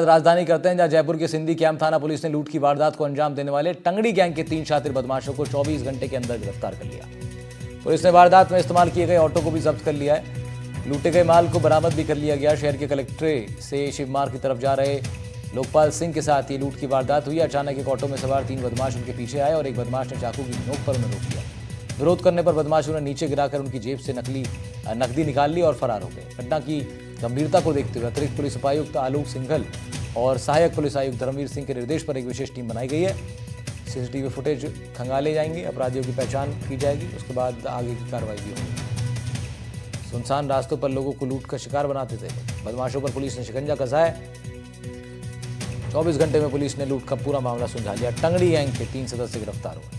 राजधानी करते हैं, जहां जयपुर के सिंधी कैंप थाना पुलिस ने लूट की वारदात को अंजाम देने वाले टंगड़ी गैंग के 3 शातिर बदमाशों को 24 घंटे के अंदर गिरफ्तार कर लिया। पुलिस ने वारदात में इस्तेमाल किए गए ऑटो को भी जब्त कर लिया है। लूटे गए माल को बरामद भी कर लिया गया। शहर के कलेक्ट्रेट से शिवमार्ग की तरफ जा रहे लोकपाल सिंह के साथ ये लूट की वारदात हुई। अचानक एक ऑटो में सवार 3 बदमाश उनके पीछे आए और एक बदमाश ने चाकू की नोक पर उन्हें रोक लिया। विरोध करने पर बदमाशों ने नीचे गिराकर उनकी जेब से नकदी निकाल ली और फरार हो गए। घटना की गंभीरता को देखते हुए अतिरिक्त पुलिस उपायुक्त आलोक सिंघल और सहायक पुलिस आयुक्त धर्मवीर सिंह के निर्देश पर एक विशेष टीम बनाई गई है। सीसीटीवी फुटेज खंगाले जाएंगे, अपराधियों की पहचान की जाएगी, उसके बाद आगे की कार्रवाई भी होगी। सुनसान रास्तों पर लोगों को लूट का शिकार बनाते थे बदमाशों पर पुलिस ने शिकंजा कसा है। 24 घंटे में पुलिस ने लूट का पूरा मामला सुलझा लिया। टंगड़ी गैंग के 3 सदस्य गिरफ्तार हुए।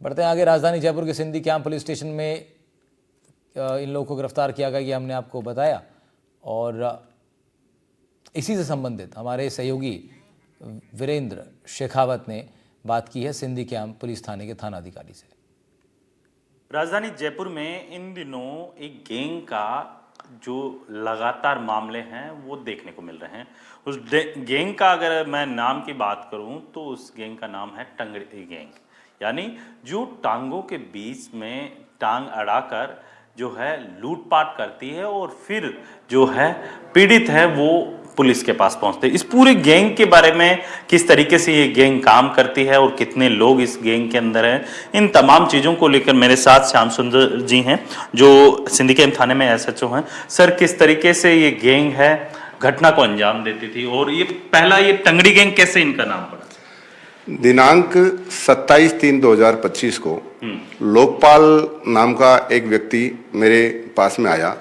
बढ़ते हैं आगे। राजधानी जयपुर के सिंधी कैंप पुलिस स्टेशन में इन लोगों को गिरफ्तार किया गया, ये हमने आपको बताया। और इसी से संबंधित हमारे सहयोगी वीरेंद्र शेखावत ने बात की है सिंधी कैंप पुलिस थाने के थानाधिकारी से। राजधानी जयपुर में इन दिनों एक गैंग का जो लगातार मामले हैं वो देखने को मिल रहे हैं। उस गैंग का अगर मैं नाम की बात करूं तो उस गैंग का नाम है टंगड़ी गैंग, यानी जो टांगों के बीच में टांग अड़ाकर जो है लूटपाट करती है और फिर जो है पीड़ित है वो पुलिस के पास पहुंचते हैं। इस पूरे गैंग के बारे में किस तरीके से ये गैंग काम करती है और कितने लोग इस गैंग के अंदर हैं, इन तमाम चीज़ों को लेकर मेरे साथ श्याम सुंदर जी हैं जो सिंधी कैंप थाने में एसएचओ हैं। सर, किस तरीके से ये गैंग है घटना को अंजाम देती थी और ये पहला ये टंगड़ी गैंग कैसे इनका नाम पड़ा? दिनांक 27/3/2025 को लोकपाल नाम का एक व्यक्ति मेरे पास में आया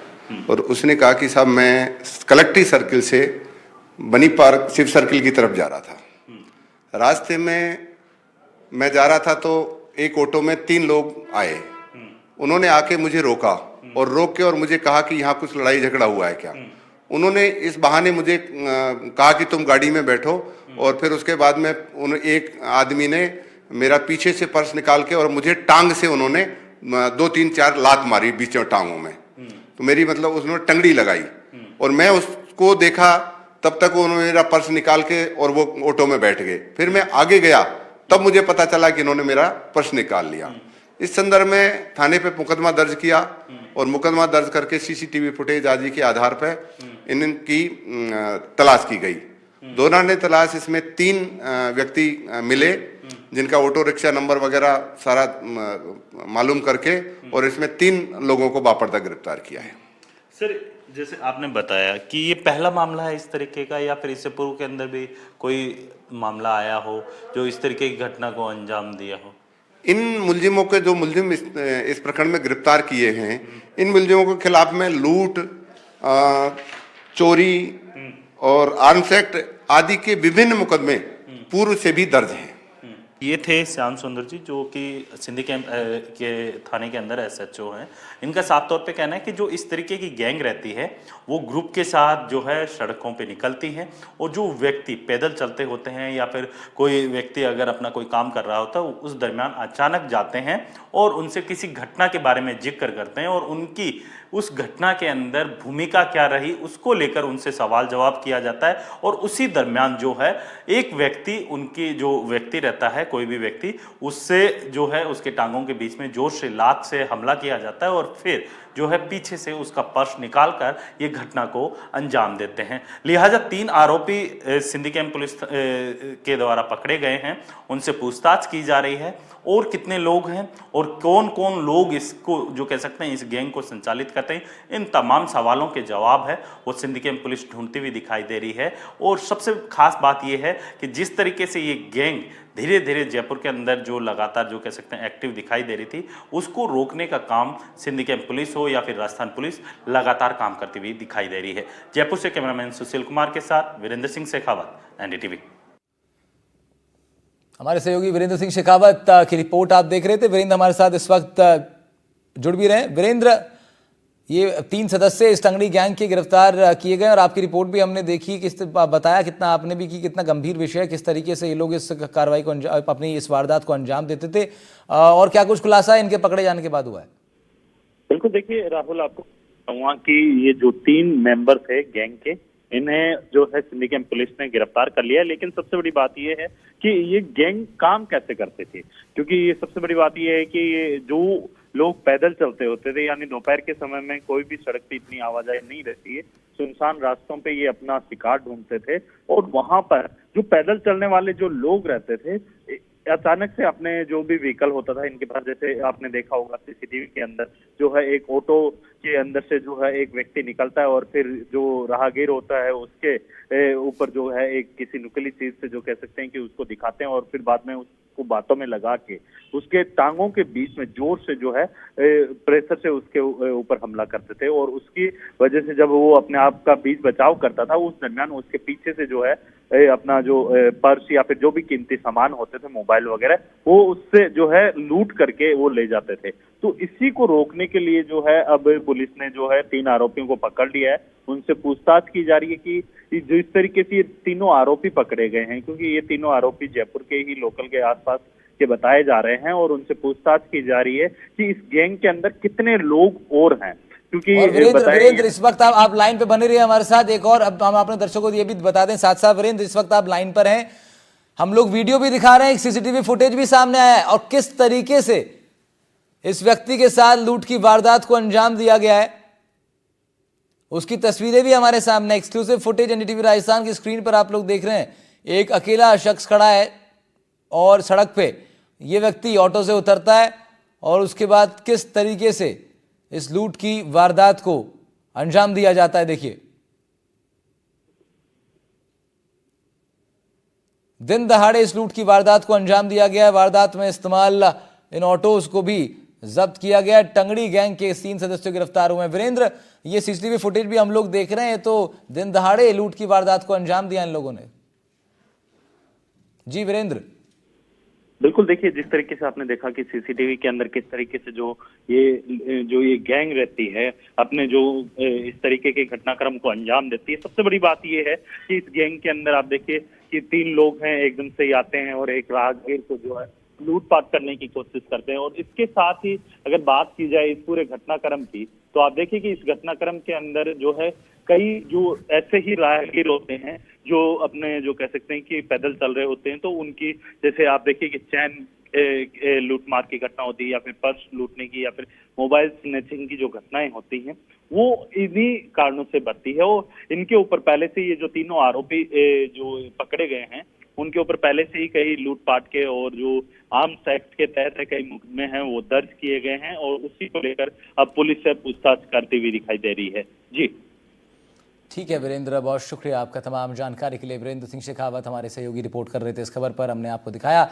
और उसने कहा कि साहब मैं कलेक्ट्री सर्किल से बनी पार्क शिव सर्किल की तरफ जा रहा था। रास्ते में मैं जा रहा था तो एक ऑटो में 3 लोग आए। उन्होंने आके मुझे रोका और रोक के और मुझे कहा कि यहाँ कुछ लड़ाई झगड़ा हुआ है क्या। उन्होंने इस बहाने मुझे कहा कि तुम गाड़ी में बैठो और फिर उसके बाद में एक आदमी ने मेरा पीछे से पर्स निकाल के और मुझे टांग से उन्होंने 2-3-4 लात मारी बीच में टांगों में। तो मेरी मतलब उन्होंने टंगड़ी लगाई और मैं उसको देखा, तब तक उन्होंने मेरा पर्स निकाल के और वो ऑटो में बैठ गए। फिर मैं आगे गया तब मुझे पता चला कि इन्होंने मेरा पर्स निकाल लिया। इस संदर्भ में थाने पे मुकदमा दर्ज किया और मुकदमा दर्ज करके सीसीटीवी फुटेज आदि के आधार पर इनकी तलाश की गई। दौरान तलाश इसमें 3 व्यक्ति मिले जिनका ऑटो रिक्शा नंबर वगैरह सारा मालूम करके और इसमें 3 लोगों को बापड़ता गिरफ्तार किया है। सर, जैसे आपने बताया कि ये पहला मामला है इस तरीके का या फिर इससे पूर्व के अंदर भी कोई मामला आया हो जो इस तरीके की घटना को अंजाम दिया हो? इन मुलजिमों के जो मुलजिम इस प्रकरण में गिरफ्तार किए हैं, इन मुलजिमों के खिलाफ में लूट, चोरी और आर्म्स एक्ट आदि के विभिन्न मुकदमे पूर्व से भी दर्ज हैं। ये थे श्याम सुंदर जी जो कि सिंधी कैंप के थाने के अंदर एसएचओ हैं। इनका साफ तौर पे कहना है कि जो इस तरीके की गैंग रहती है वो ग्रुप के साथ जो है सड़कों पे निकलती है और जो व्यक्ति पैदल चलते होते हैं या फिर कोई व्यक्ति अगर अपना कोई काम कर रहा होता है उस दरमियान अचानक जाते हैं और उनसे किसी घटना के बारे में जिक्र करते हैं और उनकी उस घटना के अंदर भूमिका क्या रही उसको लेकर उनसे सवाल जवाब किया जाता है और उसी दरमियान जो है एक व्यक्ति, उनकी जो व्यक्ति रहता है कोई भी व्यक्ति, उससे जो है उसके टांगों के बीच में जोर से लात से हमला किया जाता है और फिर जो है पीछे से उसका पर्स निकालकर ये घटना को अंजाम देते हैं। लिहाजा 3 आरोपी सिंधी कैंप पुलिस के द्वारा पकड़े गए हैं, उनसे पूछताछ की जा रही है और कितने लोग हैं और कौन कौन लोग इसको जो कह सकते हैं इस गैंग को संचालित करते हैं, इन तमाम सवालों के जवाब है वो सिंधी कैंप पुलिस ढूंढती हुई दिखाई दे रही है। और सबसे खास बात यह है कि जिस तरीके से ये गैंग धीरे धीरे जयपुर के अंदर जो लगातार जो कह सकते हैं एक्टिव दिखाई दे रही थी उसको रोकने का काम सिंधी कैंप पुलिस हो या फिर राजस्थान पुलिस लगातार काम करती हुई दिखाई दे रही है। जयपुर से कैमरामैन सुशील कुमार के साथ वीरेंद्र सिंह शेखावत, एनडीटीवी। हमारे सहयोगी वीरेंद्र सिंह शेखावत की रिपोर्ट आप देख रहे थे। वीरेंद्र हमारे साथ इस वक्त जुड़ भी रहे। वीरेंद्र, ये 3 सदस्य इस टंगड़ी गैंग के गिरफ्तार किए गए और आपकी रिपोर्ट भी हमने देखी, किस बताया कितना आपने भी कि कितना गंभीर विषय है, किस तरीके से ये लोग इस कार्रवाई को अपनी इस वारदात को अंजाम देते थे और क्या कुछ खुलासा इनके पकड़े जाने के बाद हुआ है? बिल्कुल, देखिए राहुल, आपको वहाँ की ये जो 3 मेंबर थे गैंग के, इन्हें जो है सिंधी कैंप पुलिस ने गिरफ्तार कर लिया। लेकिन सबसे बड़ी बात ये है कि ये गैंग काम कैसे करते थे, क्योंकि ये सबसे बड़ी बात ये है कि ये जो लोग पैदल चलते होते थे, यानी दोपहर के समय में कोई भी सड़क पे इतनी आवाजाही नहीं रहती है, सुनसान रास्तों पे ये अपना शिकार ढूंढते थे। और वहां पर जो पैदल चलने वाले जो लोग रहते थे, अचानक से अपने जो भी व्हीकल होता था इनके पास, जैसे आपने देखा होगा सीसीटीवी के अंदर जो है एक ऑटो के अंदर से जो है एक व्यक्ति निकलता है और फिर जो राहगीर होता है उसके ऊपर जो है एक किसी नुकीली चीज से जो कह सकते हैं कि उसको दिखाते हैं और फिर बाद में उसको बातों में लगा के उसके टांगों के बीच में जोर से जो है प्रेशर से उसके ऊपर हमला करते थे। और उसकी वजह से जब वो अपने आप का बीच बचाव करता था, उस दरमियान उसके पीछे से जो है अपना जो पर्स या फिर जो भी कीमती सामान होते थे, मोबाइल वगैरह, वो उससे जो है लूट करके वो ले जाते थे। तो इसी को रोकने के लिए जो है अब पुलिस ने जो है 3 आरोपियों को पकड़ लिया है। उनसे पूछताछ की जा रही है कि जिस तरीके से ये तीनों आरोपी पकड़े गए हैं, क्योंकि ये तीनों आरोपी जयपुर के ही लोकल के आसपास के बताए जा रहे हैं, और उनसे पूछताछ की जा रही है कि इस गैंग के अंदर कितने लोग और हैं। क्योंकि और वीरेंद्र इस वक्त आप लाइन पे बने रहिए हमारे साथ। एक और अब हम अपने दर्शकों को ये भी बता दें साथ साथ, वीरेंद्र इस वक्त आप लाइन पर हैं, हम लोग वीडियो भी दिखा रहे हैं, एक सीसीटीवी फुटेज भी सामने आया है, और किस तरीके से इस व्यक्ति के साथ लूट की वारदात को अंजाम दिया गया है उसकी तस्वीरें भी हमारे सामने, एक्सक्लूसिव फुटेज एनडीटीवी राजस्थान की स्क्रीन पर आप लोग देख रहे हैं। एक अकेला शख्स खड़ा है और सड़क पे ये व्यक्ति ऑटो से उतरता है और उसके बाद किस तरीके से इस लूट की वारदात को अंजाम दिया जाता है। देखिए, दिन दहाड़े इस लूट की वारदात को अंजाम दिया गया है। वारदात में इस्तेमाल इन ऑटोज को भी जब्त किया गया। टंगड़ी गैंग के 3 सदस्य गिरफ्तार हुए हैं। वीरेंद्र, ये सीसीटीवी फुटेज भी हम लोग देख रहे हैं, तो दिन दहाड़े लूट की वारदात को अंजाम दिया इन लोगों ने। जी वीरेंद्र। बिल्कुल, देखिए जिस तरीके से आपने देखा कि सीसीटीवी के अंदर किस तरीके से जो ये गैंग रहती है अपने जो इस तरीके के घटनाक्रम को अंजाम देती है। सबसे बड़ी बात ये है कि इस गैंग के अंदर आप देखिए कि 3 लोग हैं, एकदम से ही आते हैं और एक राहगीर को जो है लूटपाट करने की कोशिश करते हैं। और इसके साथ ही अगर बात की जाए इस पूरे घटनाक्रम की, तो आप देखिए कि इस घटनाक्रम के अंदर जो है कई जो ऐसे ही राहगीर होते हैं जो अपने जो कह सकते हैं कि पैदल चल रहे होते हैं, तो उनकी जैसे आप देखिए कि चैन लूटमार की घटना होती है या फिर पर्स लूटने की या फिर मोबाइल स्नैचिंग की जो घटनाएं होती हैं, वो इन्हीं कारणों से बढ़ती है। और इनके ऊपर पहले से ये जो तीनों आरोपी जो पकड़े गए हैं, उनके ऊपर पहले से ही कई लूटपाट के और जो आर्म्स एक्ट के तहत कई मुकदमे हैं वो दर्ज किए गए हैं, और उसी को लेकर अब पुलिस से पूछताछ करती हुई दिखाई दे रही है। जी ठीक है वीरेंद्र, बहुत शुक्रिया आपका तमाम जानकारी के लिए। वीरेंद्र सिंह शेखावत हमारे सहयोगी रिपोर्ट कर रहे थे इस खबर पर, हमने आपको दिखाया।